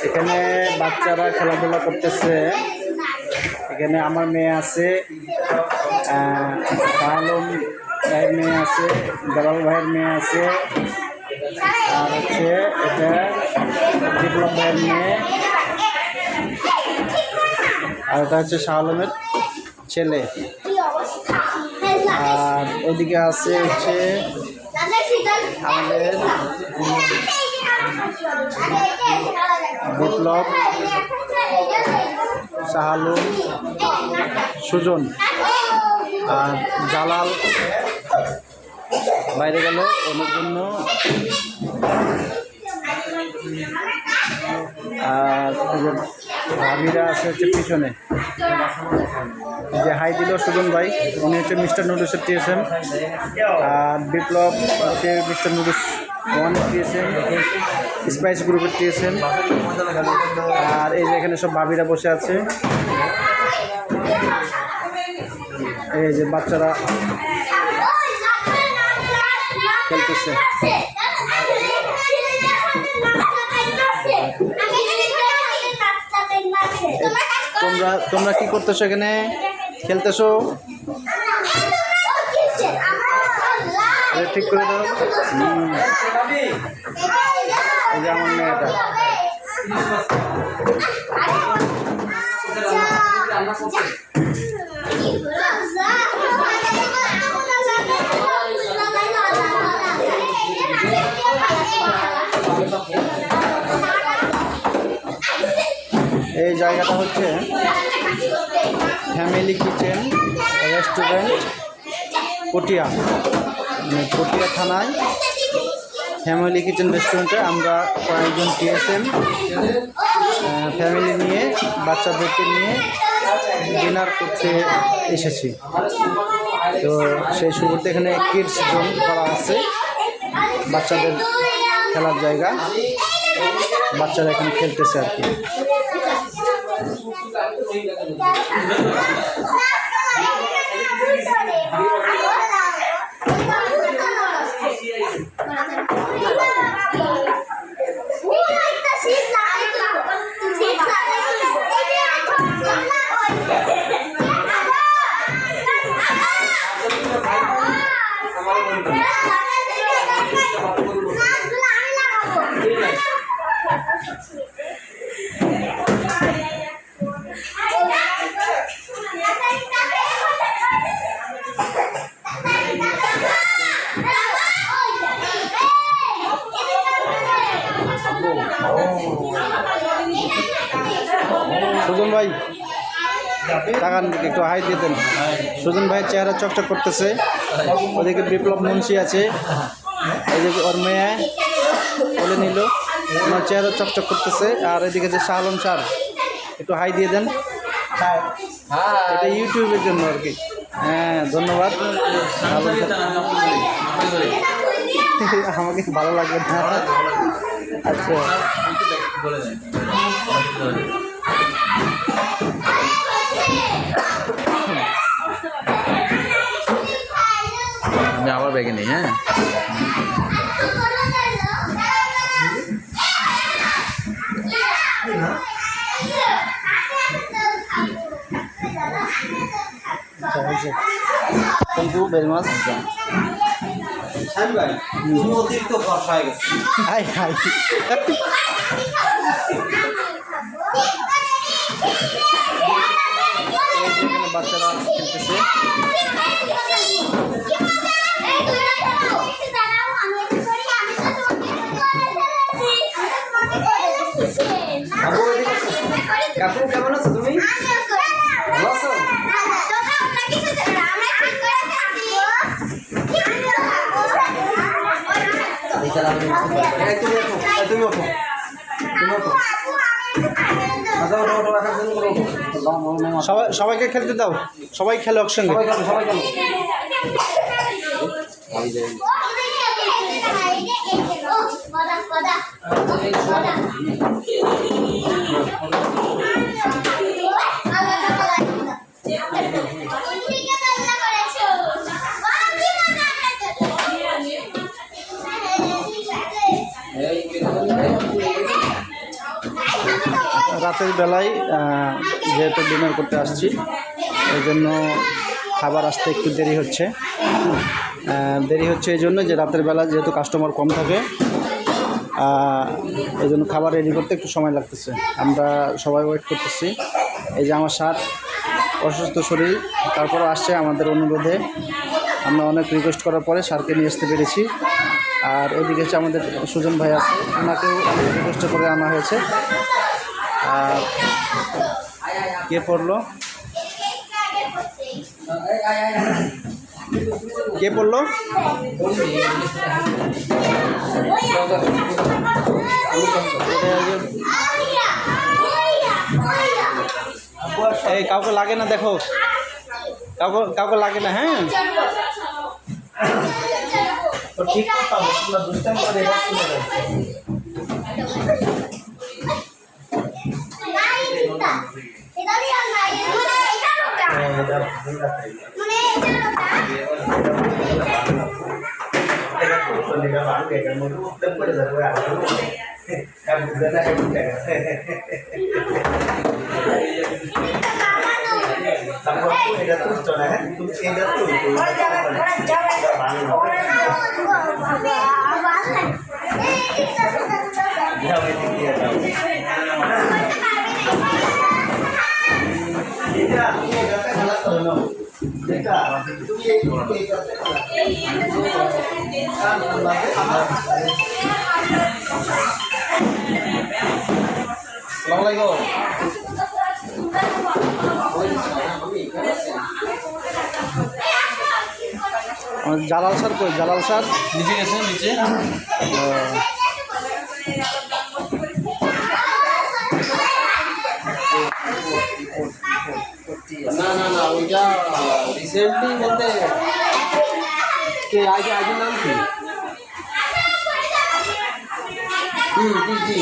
এখানে বাচ্চারা খেলাধুলা করতেছে। এখানে আমার মেয়ে আছে, আলম ভাইয়ের মেয়ে আছে, দেওয়াল ভাইয়ের মেয়ে আছে, আর হচ্ছে এটা বিপ্লব ভাইয়ের মেয়ে, আর এটা হচ্ছে শাহ আলমের ছেলে। আর ওদিকে আছে হচ্ছে আমাদের বিপ্লব, শাহ আলম, সুজন, আর জালাল বাইরে গেল ওনার জন্য। আর ভাবিরা আছে হচ্ছে পিছনে, যে হাই দিল সুজন ভাই, উনি হচ্ছে মিস্টার নুডলসের টিয়েছেন। আর বিপ্লব হচ্ছে মিস্টার নুডলস ওয়ানের টিয়েছেন, স্পাইস গ্রুপের টিয়েছেন। আর এই যে এখানে সব ভাবিরা বসে আছে, এই যে বাচ্চারা খেলতেছে। তোমরা কি করতেছো? এখানে খেলতেছো? ঠিক করে দাও। এই যে আমার মেয়েটা। এই জায়গাটা হচ্ছে family kitchen restaurant, Patiya. Patiya থানায় ফ্যামিলি কিচেন রেস্টুরেন্টে আমরা কয়েকজন টিএসএম ফ্যামিলি নিয়ে বাচ্চাদেরকে নিয়ে ডিনার করতে এসেছি। তো সেই শুরুতে এখানে কিডস জোন করা আছে, বাচ্চাদের খেলার জায়গা, বাচ্চারা এখানে খেলতেছে আর কি। সুজন ভাই টাকার একটু হাই দিয়ে দেন। সুজন ভাইয়ের চেহারা চকচক করতেছে। ওদিকে বিপ্লব মুন্সি আছে, এই যে ওর মেয়ে বলে নিল, ওনার চেহারা চকচক করতেছে। আর এদিকে যে শাহ আলম স্যার, একটু হাই দিয়ে দেন। এটা ইউটিউবের জন্য আর কি। হ্যাঁ, ধন্যবাদ। আমাকে ভালো লাগবে না। আচ্ছা, আমি আবার ব্যাগে নেই। হ্যাঁ, থ্যাংক ইউ ভেরি মাচ। অতিরিক্ত ভরসা হয়ে গেছে। হাই হাই, বাচ্চারা খেলতেছে। কেমন আছো তুমি? ভালো আছো? তুমি ওঠো, তুমি ওঠো। সবাইকে খেলতে দাও, সবাই খেলো একসঙ্গে। সবাই খেলো। এই রাতের বেলায় যেহেতু ডিনার করতে আসছি এই জন্য খাবার আসতে একটু দেরি হচ্ছে এই জন্য যে রাতের বেলা যেহেতু কাস্টমার কম থাকে এই জন্য খাবার রেডি করতে একটু সময় লাগতেছে। আমরা সবাই ওয়েট করতেছি। এই যে আমার স্যার অসুস্থ শরীর, তারপরে আসছে আমাদের অনুরোধে, আমরা অনেক রিকোয়েস্ট করার পরে স্যারকে নিয়ে আসতে পেরেছি। আর এদিকে হচ্ছে আমাদের সুজন ভাই আছে, ওনাকেও রিকোয়েস্ট করে আনা হয়েছে। আর কে পড়লো এই কাউকে লাগে না, দেখো কাউকে লাগে না। হ্যাঁ ঠিক কথা দুষ্টাম করে জালাল স্যার কই? জালাল স্যার নিচে গেছে, নিচে। না ওইটা রিসেন্টলি বলতে কে আগে নাম কি? জি